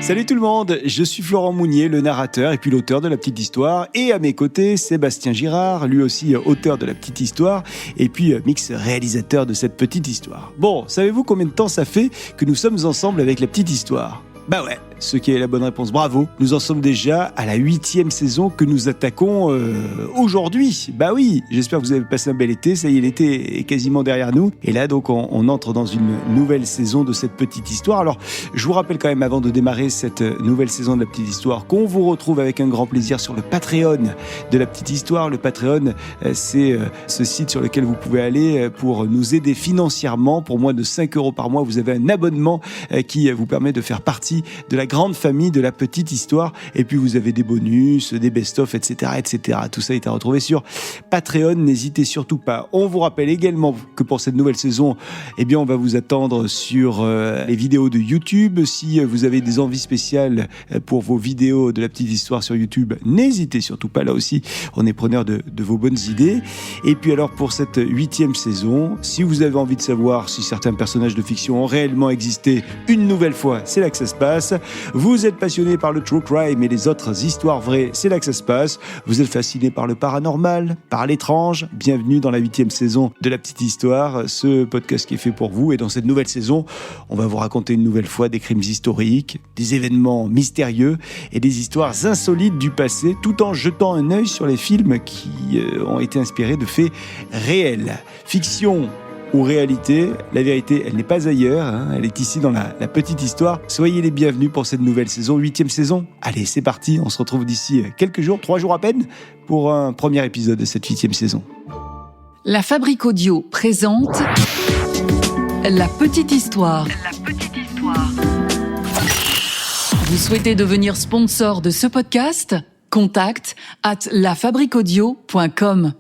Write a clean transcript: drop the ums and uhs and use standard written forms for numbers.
Salut tout le monde, je suis Florent Mounier, le narrateur et puis l'auteur de La Petite Histoire. Et à mes côtés, Sébastien Girard, lui aussi auteur de La Petite Histoire et puis mix réalisateur de cette petite histoire. Bon, savez-vous combien de temps ça fait que nous sommes ensemble avec La Petite Histoire ? Bah ouais, ce qui est la bonne réponse, bravo. Nous en sommes déjà à la 8e saison que nous attaquons aujourd'hui. Bah oui, j'espère que vous avez passé un bel été, ça y est, l'été est quasiment derrière nous. Et là donc on entre dans une nouvelle saison de cette petite histoire. Alors je vous rappelle quand même avant de démarrer cette nouvelle saison de La Petite Histoire qu'on vous retrouve avec un grand plaisir sur le Patreon de La Petite Histoire. Le Patreon, c'est ce site sur lequel vous pouvez aller pour nous aider financièrement. Pour moins de 5 € par mois, vous avez un abonnement qui vous permet de faire partie de la grande famille de La Petite Histoire. Et puis vous avez des bonus, des best-of, etc., etc. Tout ça est à retrouver sur Patreon. N'hésitez surtout pas. On vous rappelle également que pour cette nouvelle saison, eh bien, on va vous attendre sur les vidéos de YouTube. Si vous avez des envies spéciales pour vos vidéos de La Petite Histoire sur YouTube, n'hésitez surtout pas. Là aussi, on est preneur de vos bonnes idées. Et puis alors, pour cette 8e saison, si vous avez envie de savoir si certains personnages de fiction ont réellement existé une nouvelle fois, c'est là que ça se passe. Vous êtes passionné par le true crime et les autres histoires vraies, c'est là que ça se passe. Vous êtes fasciné par le paranormal, par l'étrange. Bienvenue dans la 8e saison de La Petite Histoire, ce podcast qui est fait pour vous. Et dans cette nouvelle saison, on va vous raconter une nouvelle fois des crimes historiques, des événements mystérieux et des histoires insolites du passé, tout en jetant un œil sur les films qui ont été inspirés de faits réels. Fiction ou réalité, la vérité, elle n'est pas ailleurs, hein, elle est ici dans la Petite Histoire. Soyez les bienvenus pour cette nouvelle saison, 8e saison. Allez, c'est parti, on se retrouve d'ici quelques jours, 3 jours à peine, pour un premier épisode de cette 8e saison. La Fabrique Audio présente La Petite Histoire. La Petite Histoire. Vous souhaitez devenir sponsor de ce podcast ? Contact @lafabriqueaudio.com.